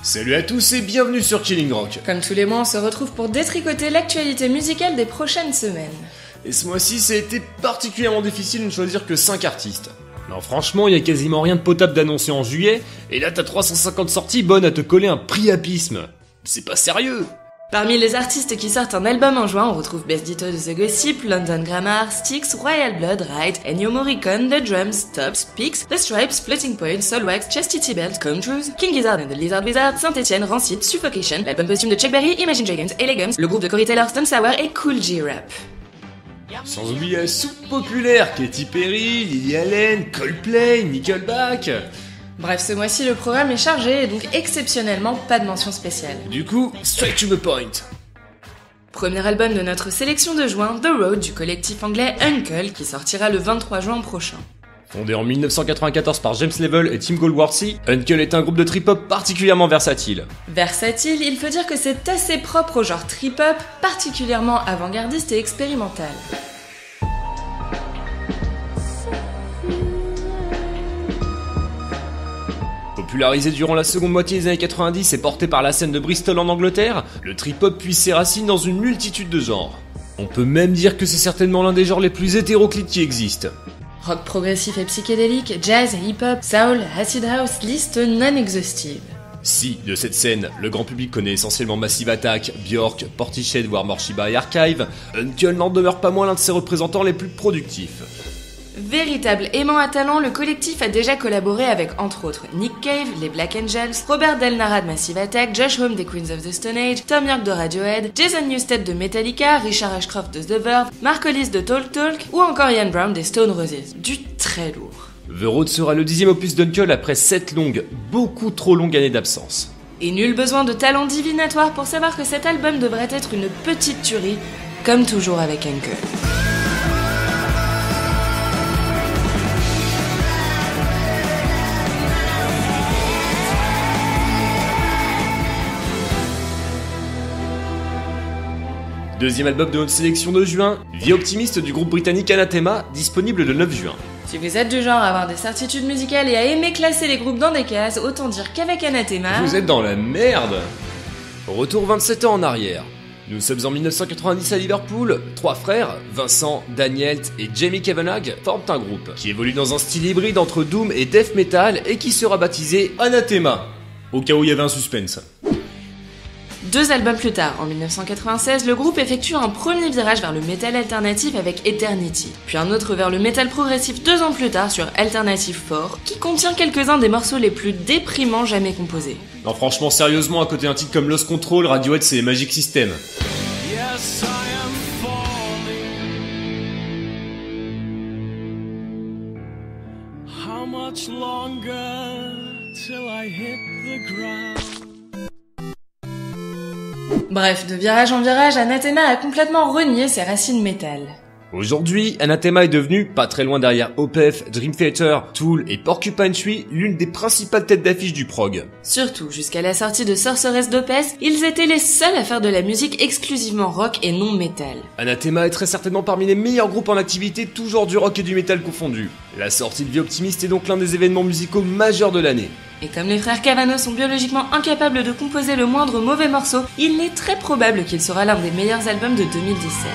Salut à tous et bienvenue sur Killing Rock. Comme tous les mois, on se retrouve pour détricoter l'actualité musicale des prochaines semaines. Et ce mois-ci, ça a été particulièrement difficile de ne choisir que 5 artistes. Non, franchement, il y a quasiment rien de potable d'annoncer en juillet, et là t'as 350 sorties bonnes à te coller un priapisme. C'est pas sérieux. Parmi les artistes qui sortent un album en juin, on retrouve Best Ditto de The Gossip, London Grammar, Styx, Royal Blood, Ride, Ennio Morricone, The Drums, Tops, Pix, The Stripes, Floating Point, Soulwax, Chastity Belt, Contours, King Gizzard and the Lizard Wizard, Saint-Etienne, Rancid, Suffocation, l'album posthume de Chuck Berry, Imagine Dragons et les Gums, le groupe de Corey Taylor, Stone Sour et Cool G Rap. Sans oublier la soupe populaire, Katy Perry, Lily Allen, Coldplay, Nickelback. Bref, ce mois-ci, le programme est chargé et donc exceptionnellement pas de mention spéciale. Du coup, straight to the point. Premier album de notre sélection de juin, The Road du collectif anglais Uncle, qui sortira le 23 juin prochain. Fondé en 1994 par James Level et Tim Goldworthy, Uncle est un groupe de trip-hop particulièrement versatile. Versatile, il faut dire que c'est assez propre au genre trip-hop, particulièrement avant-gardiste et expérimental. Popularisé durant la seconde moitié des années 90 et porté par la scène de Bristol en Angleterre, le trip-hop puise ses racines dans une multitude de genres. On peut même dire que c'est certainement l'un des genres les plus hétéroclites qui existent. Rock progressif et psychédélique, jazz, hip-hop, soul, acid house, liste non exhaustive. Si, de cette scène, le grand public connaît essentiellement Massive Attack, Björk, Portishead, Warmore Shiba et Archive, Uncle n'en demeure pas moins l'un de ses représentants les plus productifs. Véritable aimant à talent, le collectif a déjà collaboré avec entre autres Nick Cave, les Black Angels, Robert Del Nara de Massive Attack, Josh Homme des Queens of the Stone Age, Thom Yorke de Radiohead, Jason Newsted de Metallica, Richard Ashcroft de The Verve, Mark Hollis de Talk Talk ou encore Ian Brown des Stone Roses. Du très lourd. The Road sera le 10e opus d'Uncle après 7 longues, beaucoup trop longues années d'absence. Et nul besoin de talent divinatoire pour savoir que cet album devrait être une petite tuerie, comme toujours avec Uncle. Deuxième album de notre sélection de juin, Vie optimiste du groupe britannique Anathema, disponible le 9 juin. Si vous êtes du genre à avoir des certitudes musicales et à aimer classer les groupes dans des cases, autant dire qu'avec Anathema... Vous êtes dans la merde. Retour 27 ans en arrière. Nous sommes en 1990 à Liverpool, 3 frères, Vincent, Daniel et Jamie Kavanagh, forment un groupe qui évolue dans un style hybride entre doom et death metal et qui sera baptisé Anathema. Au cas où il y avait un suspense. 2 albums plus tard, en 1996, le groupe effectue un premier virage vers le metal alternatif avec Eternity, puis un autre vers le metal progressif 2 ans plus tard sur Alternative 4, qui contient quelques-uns des morceaux les plus déprimants jamais composés. Non franchement, sérieusement, à côté d'un titre comme Lost Control, Radiohead c'est Magic System. Yes, I am falling. How much longer till I hit the ground? Bref, de virage en virage, Anathema a complètement renié ses racines métal. Aujourd'hui, Anathema est devenu, pas très loin derrière Opeth, Dream Theater, Tool et Porcupine Tree, l'une des principales têtes d'affiche du prog. Surtout, jusqu'à la sortie de Sorceress d'Opeth, ils étaient les seuls à faire de la musique exclusivement rock et non métal. Anathema est très certainement parmi les meilleurs groupes en activité, tout genre du rock et du métal confondus. La sortie de Vie optimiste est donc l'un des événements musicaux majeurs de l'année. Et comme les frères Cavano sont biologiquement incapables de composer le moindre mauvais morceau, il est très probable qu'il sera l'un des meilleurs albums de 2017.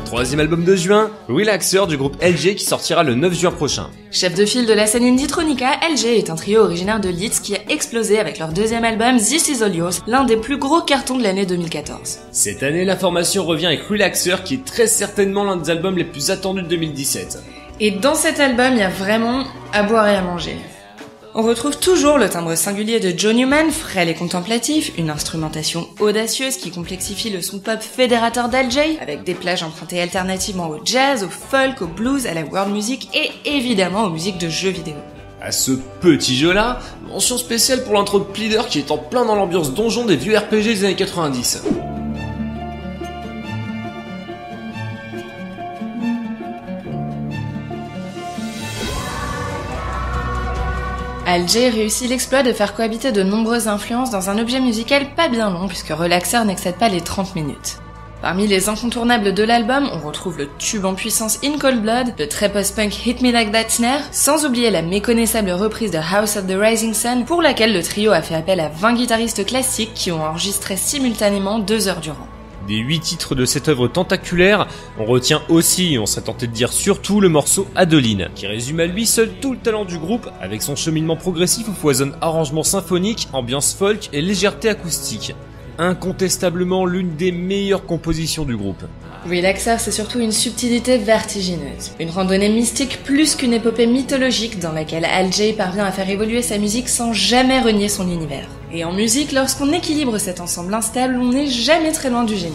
Troisième album de juin, Relaxer du groupe LG qui sortira le 9 juin prochain. Chef de file de la scène indie-tronica, LG est un trio originaire de Leeds qui a explosé avec leur deuxième album This Is All Yours, l'un des plus gros cartons de l'année 2014. Cette année, la formation revient avec Relaxer qui est très certainement l'un des albums les plus attendus de 2017. Et dans cet album, il y a vraiment à boire et à manger. On retrouve toujours le timbre singulier de John Newman, frêle et contemplatif, une instrumentation audacieuse qui complexifie le son pop fédérateur d'Al-J, avec des plages empruntées alternativement au jazz, au folk, au blues, à la world music et évidemment aux musiques de jeux vidéo. À ce petit jeu-là, mention spéciale pour l'intro de Pleader qui est en plein dans l'ambiance donjon des vieux RPG des années 90. Al Jay réussit l'exploit de faire cohabiter de nombreuses influences dans un objet musical pas bien long puisque Relaxer n'excède pas les 30 minutes. Parmi les incontournables de l'album, on retrouve le tube en puissance In Cold Blood, le très post-punk Hit Me Like That Snare, sans oublier la méconnaissable reprise de House of the Rising Sun pour laquelle le trio a fait appel à 20 guitaristes classiques qui ont enregistré simultanément 2 heures durant. Des 8 titres de cette œuvre tentaculaire, on retient aussi, et on serait tenté de dire surtout, le morceau Adeline, qui résume à lui seul tout le talent du groupe, avec son cheminement progressif où foisonne arrangement symphonique, ambiance folk et légèreté acoustique. Incontestablement l'une des meilleures compositions du groupe. Relaxer, c'est surtout une subtilité vertigineuse. Une randonnée mystique plus qu'une épopée mythologique dans laquelle Al Jay parvient à faire évoluer sa musique sans jamais renier son univers. Et en musique, lorsqu'on équilibre cet ensemble instable, on n'est jamais très loin du génie.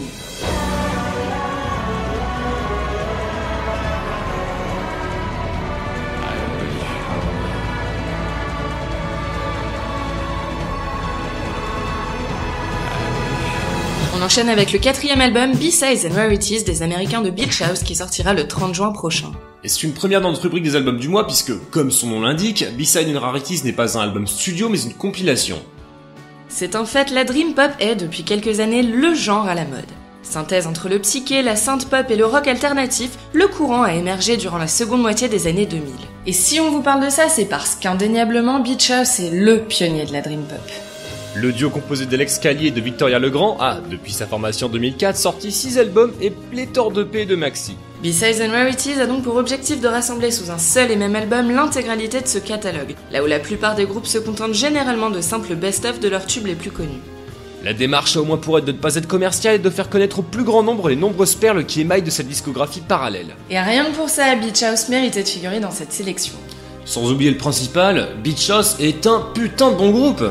On enchaîne avec le 4e album B-Sides and Rarities des Américains de Beach House qui sortira le 30 juin prochain. Et c'est une première dans notre rubrique des albums du mois puisque, comme son nom l'indique, B-Sides and Rarities n'est pas un album studio mais une compilation. C'est en fait la Dream Pop est depuis quelques années le genre à la mode. Synthèse entre le psyché, la synth pop et le rock alternatif, le courant a émergé durant la seconde moitié des années 2000. Et si on vous parle de ça, c'est parce qu'indéniablement Beach House est le pionnier de la Dream Pop. Le duo composé d'Alex Calier et de Victoria Legrand a, depuis sa formation en 2004, sorti 6 albums et pléthore d'EP et de maxi. B-Sides and Rarities a donc pour objectif de rassembler sous un seul et même album l'intégralité de ce catalogue, là où la plupart des groupes se contentent généralement de simples best-of de leurs tubes les plus connus. La démarche a au moins pour être de ne pas être commerciale et de faire connaître au plus grand nombre les nombreuses perles qui émaillent de cette discographie parallèle. Et rien que pour ça, Beach House méritait de figurer dans cette sélection. Sans oublier le principal, Beach House est un putain de bon groupe.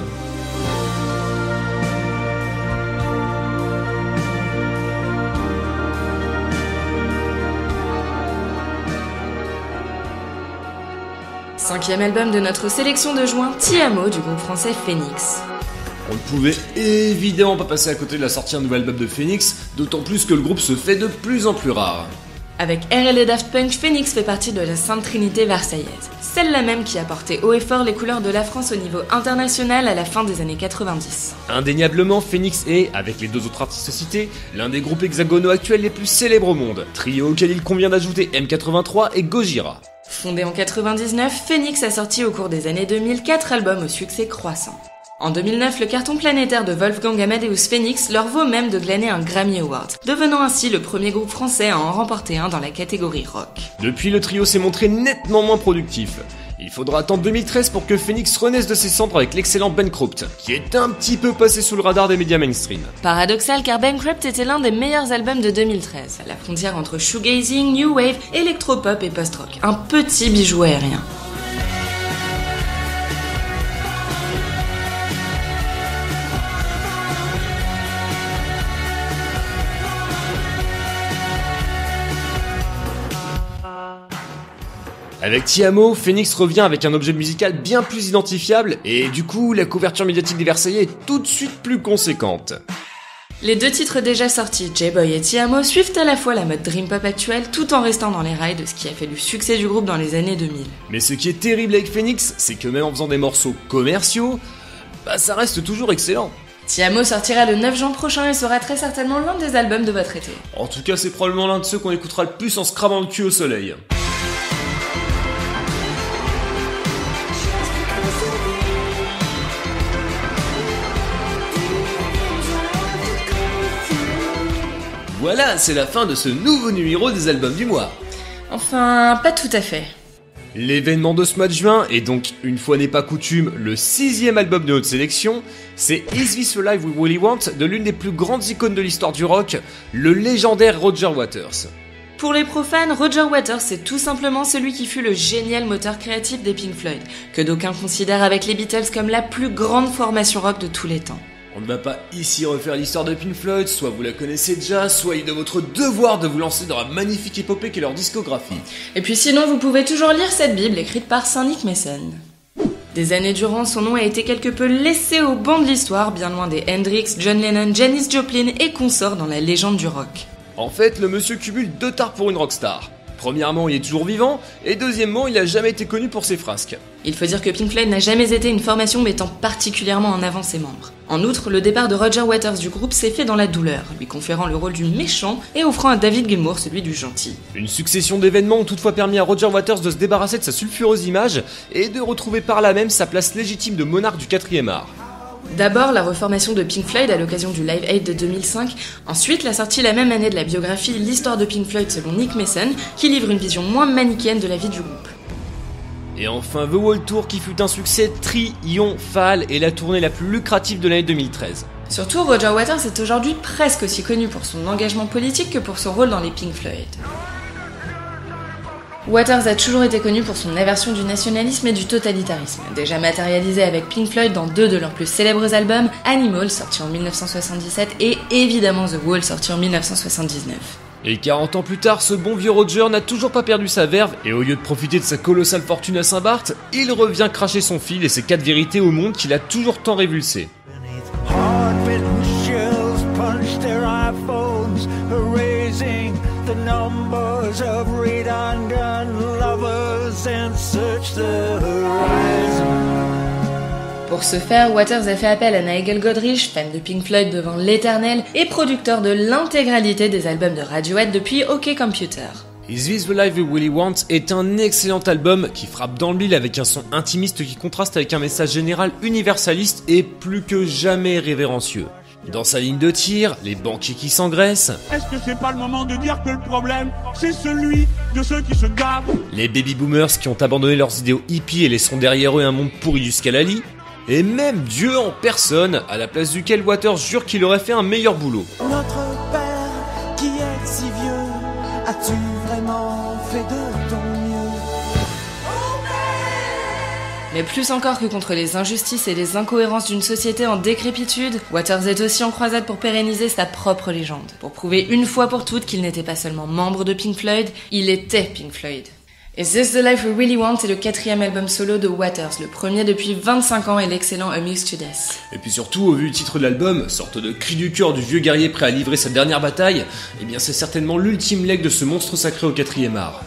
Cinquième album de notre sélection de juin, Ti Amo du groupe français Phoenix. On ne pouvait évidemment pas passer à côté de la sortie d'un nouvel album de Phoenix, d'autant plus que le groupe se fait de plus en plus rare. Avec RL et Daft Punk, Phoenix fait partie de la Sainte Trinité versaillaise, celle-là même qui a porté haut et fort les couleurs de la France au niveau international à la fin des années 90. Indéniablement, Phoenix est, avec les 2 autres artistes cités, l'un des groupes hexagonaux actuels les plus célèbres au monde, trio auquel il convient d'ajouter M83 et Gojira. Fondé en 99, Phoenix a sorti au cours des années 2000 4 albums au succès croissant. En 2009, le carton planétaire de Wolfgang Amadeus Phoenix leur vaut même de glaner un Grammy Award, devenant ainsi le premier groupe français à en remporter un dans la catégorie rock. Depuis, le trio s'est montré nettement moins productif. Il faudra attendre 2013 pour que Phoenix renaisse de ses cendres avec l'excellent Bankrupt, qui est un petit peu passé sous le radar des médias mainstream. Paradoxal car Bankrupt était l'un des meilleurs albums de 2013, à la frontière entre shoegazing, new wave, électropop et post-rock. Un petit bijou aérien. Avec Ti Amo, Phoenix revient avec un objet musical bien plus identifiable et du coup, la couverture médiatique des Versaillais est tout de suite plus conséquente. Les 2 titres déjà sortis, J-Boy et Ti Amo, suivent à la fois la mode Dream Pop actuelle tout en restant dans les rails de ce qui a fait le succès du groupe dans les années 2000. Mais ce qui est terrible avec Phoenix, c'est que même en faisant des morceaux commerciaux, ça reste toujours excellent. Ti Amo sortira le 9 juin prochain et sera très certainement l'un des albums de votre été. En tout cas, c'est probablement l'un de ceux qu'on écoutera le plus en se cramant le cul au soleil. Voilà, c'est la fin de ce nouveau numéro des albums du mois. Enfin, pas tout à fait. L'événement de ce mois de juin, et donc, une fois n'est pas coutume, le 6e album de notre sélection, c'est Is This the Life We Really Want de l'une des plus grandes icônes de l'histoire du rock, le légendaire Roger Waters. Pour les profanes, Roger Waters c'est tout simplement celui qui fut le génial moteur créatif des Pink Floyd, que d'aucuns considèrent avec les Beatles comme la plus grande formation rock de tous les temps. On ne va pas ici refaire l'histoire de Pink Floyd, soit vous la connaissez déjà, soit il est de votre devoir de vous lancer dans la magnifique épopée qu'est leur discographie. Et puis sinon, vous pouvez toujours lire cette Bible écrite par Saint Nick Mason. Des années durant, son nom a été quelque peu laissé au banc de l'histoire, bien loin des Hendrix, John Lennon, Janis Joplin et consorts dans la légende du rock. En fait, le monsieur cumule 2 tares pour une rockstar. Premièrement, il est toujours vivant, et deuxièmement, il a jamais été connu pour ses frasques. Il faut dire que Pink Floyd n'a jamais été une formation mettant particulièrement en avant ses membres. En outre, le départ de Roger Waters du groupe s'est fait dans la douleur, lui conférant le rôle du méchant et offrant à David Gilmour celui du gentil. Une succession d'événements ont toutefois permis à Roger Waters de se débarrasser de sa sulfureuse image et de retrouver par là même sa place légitime de monarque du 4e art. D'abord, la reformation de Pink Floyd à l'occasion du Live Aid de 2005, ensuite la sortie la même année de la biographie L'histoire de Pink Floyd selon Nick Mason, qui livre une vision moins manichéenne de la vie du groupe. Et enfin The Wall Tour qui fut un succès triomphal et la tournée la plus lucrative de l'année 2013. Surtout, Roger Waters est aujourd'hui presque aussi connu pour son engagement politique que pour son rôle dans les Pink Floyd. Waters a toujours été connu pour son aversion du nationalisme et du totalitarisme, déjà matérialisé avec Pink Floyd dans 2 de leurs plus célèbres albums, Animal sorti en 1977 et évidemment The Wall sorti en 1979. Et 40 ans plus tard, ce bon vieux Roger n'a toujours pas perdu sa verve, et au lieu de profiter de sa colossale fortune à Saint-Barth, il revient cracher son fil et ses 4 vérités au monde qu'il a toujours tant révulsé. Pour ce faire, Waters a fait appel à Nigel Godrich, fan de Pink Floyd devant l'éternel et producteur de l'intégralité des albums de Radiohead depuis OK Computer. Is This the Life We Really Want est un excellent album qui frappe dans le mille avec un son intimiste qui contraste avec un message général universaliste et plus que jamais révérencieux. Dans sa ligne de tir, les banquiers qui s'engraissent. Est-ce que c'est pas le moment de dire que le problème, c'est celui de ceux qui se gavent? Les baby boomers qui ont abandonné leurs idéaux hippies et laisseront derrière eux un monde pourri jusqu'à la lie. Et même Dieu en personne, à la place duquel Waters jure qu'il aurait fait un meilleur boulot. Notre père qui est si vieux, as-tu vraiment fait de ton mieux? Mais plus encore que contre les injustices et les incohérences d'une société en décrépitude, Waters est aussi en croisade pour pérenniser sa propre légende, pour prouver une fois pour toutes qu'il n'était pas seulement membre de Pink Floyd, il était Pink Floyd. Is This the Life We Really Want est le 4e album solo de Waters, le premier depuis 25 ans et l'excellent Amused to Death. Et puis surtout, au vu du titre de l'album, sorte de cri du cœur du vieux guerrier prêt à livrer sa dernière bataille, eh bien c'est certainement l'ultime leg de ce monstre sacré au 4e art.